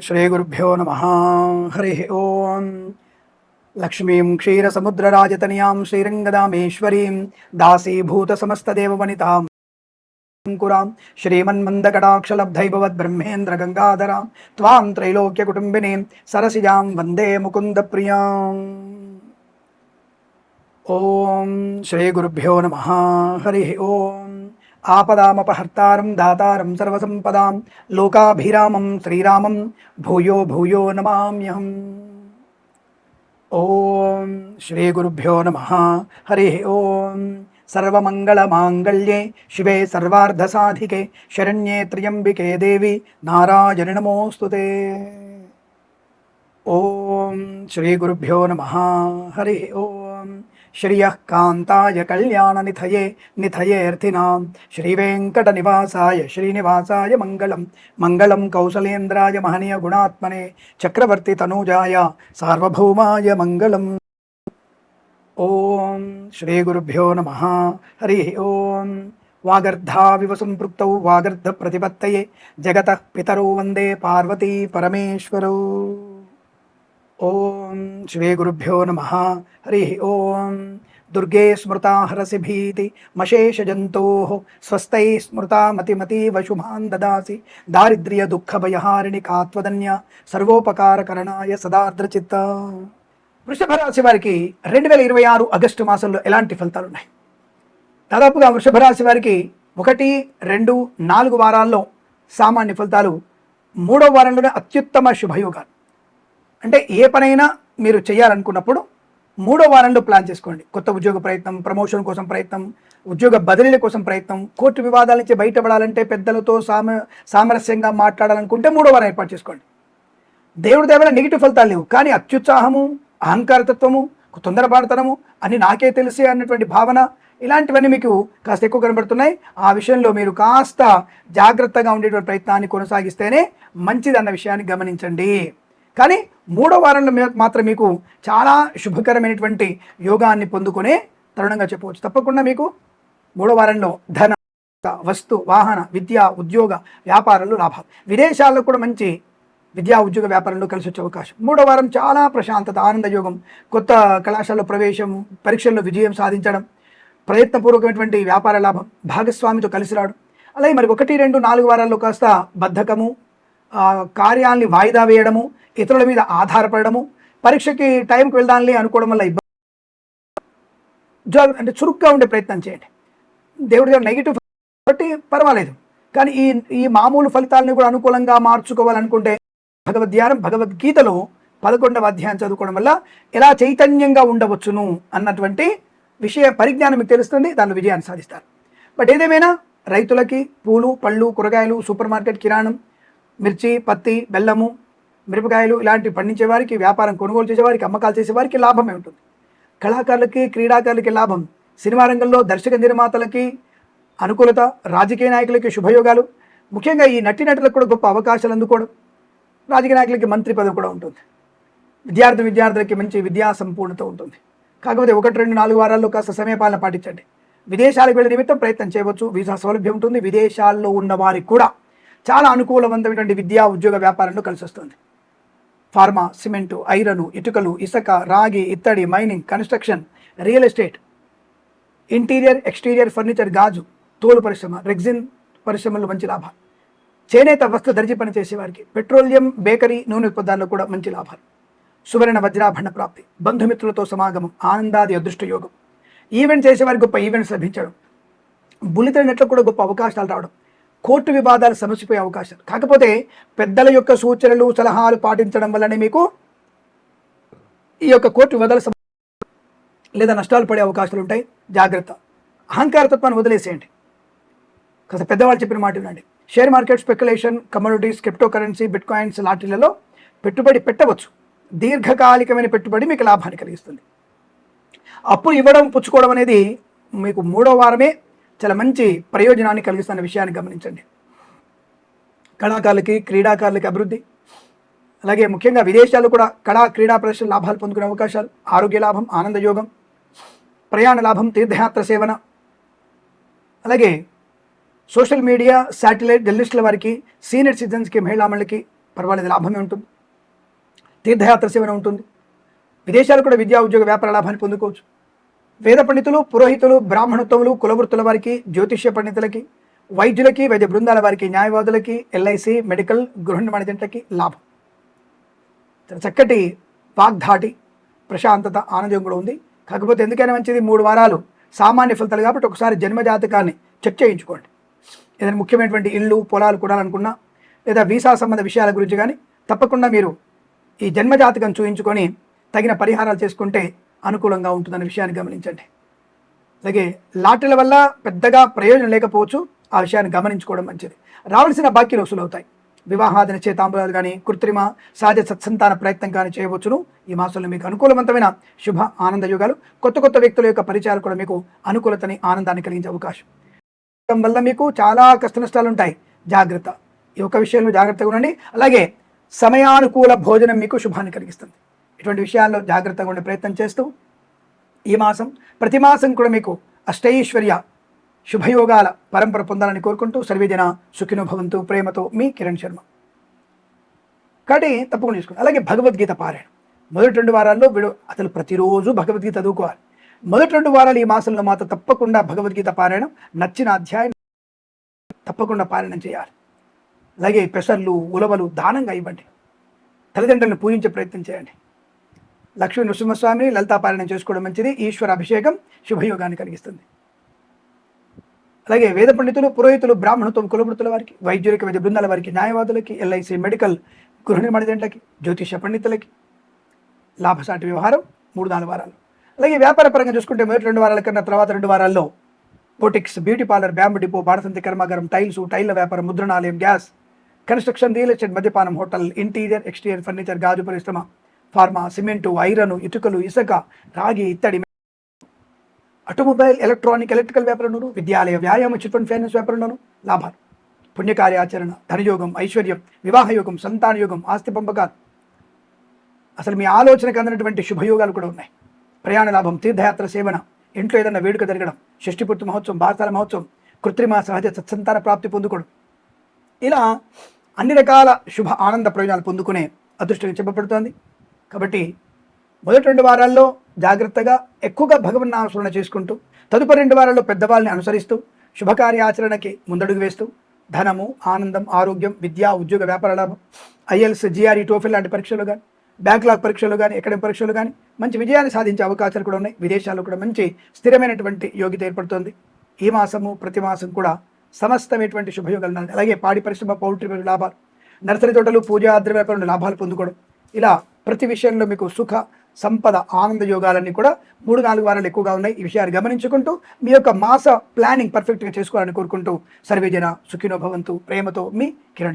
శ్రీ గురుభ్యో నమః. హరి ఓం. లక్ష్మీం క్షీరసముద్రరాజతనయాం శ్రీరంగదామేశ్వరీం దాసీభూత సమస్తదేవవనితాం కురాం శ్రీమన్మందకటాక్షలబ్ధైభవద్బ్రహ్మేంద్ర గంగాధరాం త్వాం త్రైలోక్యకుటుంబినీం సరసిజాం వందే ముకుందప్రియాం. ఓం శ్రీ గురుభ్యో నమః. హరి ఓం. ఆపదామపహర్తారం దాతారం సర్వసంపదాం లోకాభిరామం శ్రీరామం భూయో భూయో నమామ్యహం. ఓం శ్రీ గురుభ్యో నమః. హరి ఓం. సర్వమంగళమాంగళ్యే శివే సర్వార్ధసాధికే శరణ్యే త్ర్యంబికే దేవి నారాయణి నమోస్తుతే. ఓం శ్రీ గురుభ్యో నమః. హరి ఓం. శ్రియః కాంతాయ కళ్యాణనిధయే నిధయేర్థినాం శ్రీవేంకటనివాసాయ శ్రీనివాసాయ మంగళం. మంగళం కౌసలేంద్రాయ మహనీయ గుణాత్మనే చక్రవర్తి తనూజాయ సార్వభౌమాయ మంగళం. ఓం శ్రీ గురుభ్యో నమః. హరి ఓం. వాగర్ధావివ సంపృక్తౌ వాగర్ధ ప్రతిపత్తయే జగతః పితరౌ వందే పార్వతీ పరమేశ్వరౌ. ఓం శ్రీ గురుభ్యో నమః. హరి ఓం. దుర్గే స్మృతా హరసి భీతి మశేష జంతోః స్వస్తై స్మృతా మతిమతీవ శుభాన్ దదాసి దారిద్ర్య దుఃఖ భయహారిణి కాత్వదన్య సర్వోపకారకరణాయ సదార్ద్రచిత్త. వృషభ రాశి వారికి 2026 ఆగస్టు మాసంలో ఎలాంటి ఫలితాలు ఉన్నాయి? దాదాపుగా వృషభ రాశి వారికి 1, 2, 4 వారాల్లో సామాన్య ఫలితాలు, 3వ వారంలోనే అత్యుత్తమ శుభయోగాలు. అంటే ఏ పనైనా మీరు చేయాలనుకున్నప్పుడు 3వ వారంలో ప్లాన్ చేసుకోండి. కొత్త ఉద్యోగ ప్రయత్నం, ప్రమోషన్ కోసం ప్రయత్నం, ఉద్యోగ బదిలీల కోసం ప్రయత్నం, కోర్టు వివాదాల నుంచి బయటపడాలంటే పెద్దలతో సామరస్యంగా మాట్లాడాలనుకుంటే 3వ వారం ఏర్పాటు చేసుకోండి. దేవుడి దేవల నెగిటివ్ ఫలితాలు లేవు, కానీ అత్యుత్సాహము, అహంకారతత్వము, తొందరపాటుతనము, అని నాకే తెలిసే అన్నటువంటి భావన, ఇలాంటివన్నీ మీకు కాస్త ఎక్కువ కనబడుతున్నాయి. ఆ విషయంలో మీరు కాస్త జాగ్రత్తగా ఉండేటువంటి ప్రయత్నాన్ని కొనసాగిస్తేనే మంచిది అన్న విషయాన్ని గమనించండి. కానీ 3వ వారంలో మాత్రం మీకు చాలా శుభకరమైనటువంటి యోగాన్ని పొందుకునే తరుణంగా చెప్పవచ్చు. తప్పకుండా మీకు 3వ వారంలో ధన, వస్తు, వాహన, విద్య, ఉద్యోగ, వ్యాపారాలు లాభాలు, విదేశాల్లో కూడా మంచి విద్యా ఉద్యోగ వ్యాపారంలో కలిసి వచ్చే అవకాశం. 3వ వారం చాలా ప్రశాంతత, ఆనందయోగం, కొత్త కళాశాలలో ప్రవేశం, పరీక్షల్లో విజయం సాధించడం, ప్రయత్నపూర్వకమైనటువంటి వ్యాపార లాభం, భాగస్వామితో కలిసి రావడం. అలాగే మరి 1, 2, 4 వారాల్లో కాస్త బద్ధకము, కార్యాలని వాయిదా వేయడము, ఇతరుల మీద ఆధారపడము, పరీక్షకి టైంకి వెళ్దాంలే అనుకోవడం వల్ల ఇబ్బంది. అంటే చురుగ్గా ఉండే ప్రయత్నం చేయండి. దేవుడి దగ్గర నెగిటివ్ కాబట్టి పర్వాలేదు, కానీ ఈ మామూలు ఫలితాలను కూడా అనుకూలంగా మార్చుకోవాలనుకుంటే భగవద్ధ్యానం, భగవద్గీతలో 11వ అధ్యాయం చదువుకోవడం వల్ల ఎలా చైతన్యంగా ఉండవచ్చును అన్నటువంటి విషయ పరిజ్ఞానం మీకు తెలుస్తుంది. దానిలో విజయాన్ని సాధిస్తారు. బట్ ఏదేమైనా రైతులకి పూలు, పళ్ళు, కూరగాయలు, సూపర్ మార్కెట్, కిరాణం, మిర్చి, పత్తి, బెల్లము, మిరపకాయలు ఇలాంటివి పండించే వారికి, వ్యాపారం కొనుగోలు చేసేవారికి, అమ్మకాలు చేసేవారికి లాభమే ఉంటుంది. కళాకారులకి, క్రీడాకారులకి లాభం, సినిమా రంగంలో దర్శక నిర్మాతలకి అనుకూలత, రాజకీయ నాయకులకి శుభయోగాలు, ముఖ్యంగా ఈ నటీనటులకు కూడా గొప్ప అవకాశాలు అందుకోవడం, రాజకీయ నాయకులకి మంత్రి పదవి కూడా ఉంటుంది. విద్యార్థులకి మంచి విద్యా సంపూర్ణత ఉంటుంది. కాకపోతే 1, 2, 4 వారాల్లో కాస్త సమయపాలన పాటించండి. విదేశాలకు వెళ్ళే నిమిత్తం ప్రయత్నం చేయవచ్చు, వీసా సౌలభ్యం ఉంటుంది. విదేశాల్లో ఉన్న వారికి కూడా చాలా అనుకూలవంతమైనటువంటి విద్యా ఉద్యోగ వ్యాపారంలో కలిసి వస్తుంది. ఫార్మా, సిమెంటు, ఐరను, ఇటుకలు, ఇసుక, రాగి, ఇత్తడి, mining, construction, real estate, interior, exterior furniture, గాజు, తోలు పరిశ్రమ, రెగ్జిన్ పరిశ్రమల్లో మంచి లాభాలు. చేనేత, వస్త్ర, దర్జీ పని చేసేవారికి, పెట్రోలియం, బేకరీ, నూనె ఉత్పత్తుల్లో కూడా మంచి లాభాలు. సువర్ణ వజ్రాభరణ ప్రాప్తి, బంధుమిత్రులతో సమాగమం, ఆనందాది అదృష్ట యోగం, ఈవెంట్ చేసేవారికి గొప్ప ఈవెంట్స్ లభించడం, బుల్లితెర నెట్లకు కూడా గొప్ప అవకాశాలు రావడం, కోర్టు వివాదాలు సమసిపోయే అవకాశాలు. కాకపోతే పెద్దల యొక్క సూచనలు, సలహాలు పాటించడం వల్లనే మీకు ఈ యొక్క కోర్టు వివాదాలు లేదా నష్టాలు పడే అవకాశాలు ఉంటాయి. జాగ్రత్త. అహంకారతత్వాన్ని వదిలేసేయండి, కాస్త పెద్దవాళ్ళు చెప్పిన మాట వినండి. Share market, speculation, commodities, crypto currency, bitcoins లాంటిలలో పెట్టుబడి పెట్టవచ్చు. దీర్ఘకాలికమైన పెట్టుబడి మీకు లాభాన్ని కలిగిస్తుంది. అప్పులు ఇవ్వడం, పుచ్చుకోవడం అనేది మీకు 3వ వారమే చాలా మంచి ప్రయోజనాన్ని కలిగిస్తున్న విషయాన్ని గమనించండి. కళాకారులకి, క్రీడాకారులకి అభివృద్ధి, అలాగే ముఖ్యంగా విదేశాల్లో కూడా క్రీడా ప్రదర్శన లాభాలు పొందుకునే అవకాశాలు, ఆరోగ్య లాభం, ఆనందయోగం, ప్రయాణ లాభం, తీర్థయాత్ర సేవన, అలాగే సోషల్ మీడియా, శాటిలైట్ జర్నలిస్టుల వారికి, సీనియర్ సిటిజన్స్కి, మహిళామణులకి పర్వాలేదు, లాభమే ఉంటుంది. తీర్థయాత్ర సేవన ఉంటుంది. విదేశాలు కూడా విద్యా ఉద్యోగ వ్యాపార లాభాన్ని పొందుకోవచ్చు. వేద పండితులు, పురోహితులు, బ్రాహ్మణోత్తములు, కులవృత్తుల వారికి, జ్యోతిష్య పండితులకి, వైద్యులకి, వైద్య బృందాల వారికి, న్యాయవాదులకి, ఎల్ఐసి, మెడికల్, గృహ నిర్మాణ జంటలకి లాభం. చక్కటి వాగ్ధాటి, ప్రశాంతత, ఆనందం కూడా ఉంది. కాకపోతే ఎందుకైనా మంచిది 3 వారాలు సామాన్య ఫలితాలు కాబట్టి ఒకసారి జన్మజాతకాన్ని చెక్ చేయించుకోండి. ఏదైనా ముఖ్యమైనటువంటి ఇళ్ళు, పొలాలు కొనాలనుకున్నా లేదా వీసా సంబంధ విషయాల గురించి కానీ తప్పకుండా మీరు ఈ జన్మజాతకం చూయించుకొని తగిన పరిహారాలు చేసుకుంటే అనుకూలంగా ఉంటుందనే విషయాన్ని గమనించండి. అలాగే లాటరీల వల్ల పెద్దగా ప్రయోజనం లేకపోవచ్చు, ఆ విషయాన్ని గమనించుకోవడం మంచిది. రావాల్సిన బాకీలు వసూలవుతాయి. వివాహాది నిశ్చయితాంబులాలు కానీ, కృత్రిమ సహజ సత్సంతాన ప్రయత్నం కానీ చేయవచ్చును. ఈ మాసంలో మీకు అనుకూలవంతమైన శుభ ఆనంద యుగాలు, కొత్త కొత్త వ్యక్తుల యొక్క పరిచయాలు కూడా మీకు అనుకూలతని, ఆనందాన్ని కలిగించే అవకాశం వల్ల మీకు చాలా కష్ట నష్టాలు ఉంటాయి. జాగ్రత్త, ఈ ఒక్క విషయంలో జాగ్రత్తగా ఉండండి. అలాగే సమయానుకూల భోజనం మీకు శుభాన్ని కలిగిస్తుంది. ఇటువంటి విషయాల్లో జాగ్రత్తగా ఉండే ప్రయత్నం చేస్తూ ఈ మాసం ప్రతి మాసం కూడా మీకు అష్టైశ్వర్య శుభయోగాల పరంపర పొందాలని కోరుకుంటూ సర్వేజన సుఖినో భవంతు. ప్రేమతో మీ కిరణ్ శర్మ. కాబట్టి తప్పకుండా చూసుకోండి. అలాగే భగవద్గీత పారాయణం మొదటి 2 వారాల్లో అసలు ప్రతిరోజు భగవద్గీత చదువుకోవాలి. మొదటి 2 వారాలు ఈ మాసంలో మాత్రం తప్పకుండా భగవద్గీత పారాయణం, నచ్చిన అధ్యాయం తప్పకుండా పారాయణం చేయాలి. అలాగే పెసర్లు, ఉలవలు దానంగా ఇవ్వండి. తల్లిదండ్రులను పూజించే ప్రయత్నం చేయండి. లక్ష్మీ నృసింహస్వామిని లలితాపారాయణం చేసుకోవడం మంచిది. ఈశ్వర అభిషేకం శుభయోగాన్ని కలిగిస్తుంది. అలాగే వేద పండితులు, పురోహితులు, బ్రాహ్మణత్వం, కులవృత్తుల వారికి, వైద్యులకి, వైద్య బృందాల వారికి, న్యాయవాదులకి, ఎల్ఐసి, మెడికల్, గృహ నిర్మాణ జంటలకి, జ్యోతిష పండితులకి లాభసాటి వ్యవహారం 3-4 వారాలు. అలాగే వ్యాపార పరంగా చూసుకుంటే మొదటి 2 వారాల కన్నా తర్వాత 2 వారాల్లో boutiques, beauty parlour, bamboo depot, బాణసంతి కర్మాగారం, టైల్ల వ్యాపారం, ముద్రణాలయం, గ్యాస్, కన్స్ట్రక్షన్, రియల్ ఎస్టేట్, మద్యపానం, హోటల్, ఇంటీరియర్, ఎక్స్టీరియర్ ఫర్నిచర్, గాజు పరిశ్రమ, ఫార్మా, సిమెంటు, ఐరన్, ఇటుకలు, ఇసుక, రాగి, ఇత్తడి, ఆటోమొబైల్, ఎలక్ట్రానిక్, ఎలక్ట్రికల్ వ్యాపారంలోను, విద్యాలయ, వ్యాయామ, చిట్ ఫండ్ ఫైనాన్స్ వ్యాపారంలోను లాభాలు. పుణ్యకార్యాచరణ, ధనయోగం, ఐశ్వర్యం, వివాహయోగం, సంతాన యోగం, ఆస్తి పంపకాలు, అసలు మీ ఆలోచనకు అందినటువంటి శుభయోగాలు కూడా ఉన్నాయి. ప్రయాణ లాభం, తీర్థయాత్ర సేవన, ఇంట్లో ఏదైనా వేడుక జరగడం, షష్ఠిపూర్తి మహోత్సవం, బారసాల మహోత్సవం, కృత్రిమ సహజ సత్సంతాన ప్రాప్తి పొందుకోవడం, ఇలా అన్ని రకాల శుభ ఆనంద ప్రయోజనాలు పొందుకునే అదృష్టంగా చెప్పబడుతోంది. కాబట్టి మొదటి 2 వారాల్లో జాగ్రత్తగా ఎక్కువగా భగవన్నామస్మరణ చేసుకుంటూ తదుపరి 2 వారాల్లో పెద్దవాళ్ళని అనుసరిస్తూ శుభకార్యాచరణకి ముందడుగు వేస్తూ ధనము, ఆనందం, ఆరోగ్యం, విద్యా, ఉద్యోగ, వ్యాపార లాభం, ఐఎల్స్, జిఆర్ఈ, టోఫెల్ లాంటి పరీక్షలు కానీ, బ్యాక్లాగ్ పరీక్షలు కానీ, అకాడమిక్ పరీక్షలు కానీ మంచి విజయాన్ని సాధించే అవకాశాలు కూడా ఉన్నాయి. విదేశాల్లో కూడా మంచి స్థిరమైనటువంటి యోగ్యత ఏర్పడుతోంది. ఈ మాసము ప్రతి మాసం కూడా సమస్తమైనటువంటి శుభయోగాలు ఉన్నాయి. అలాగే పాడి పరిశ్రమ, పౌల్ట్రీ లాభాలు, నర్సరీ తోటలు, పూజా ద్రవ్య వ్యాపారంలో లాభాలు పొందుకోవడం, ఇలా ప్రతి విషయంలో మీకు సుఖ, సంపద, ఆనంద యోగాలన్నీ కూడా 3-4 వారాలు ఎక్కువగా ఉన్నాయి. ఈ విషయాన్ని గమనించుకుంటూ మీ యొక్క మాస ప్లానింగ్ పర్ఫెక్ట్గా చేసుకోవాలని కోరుకుంటూ సర్వేజన సుఖినో భవంతు. ప్రేమతో మీ కిరణ్.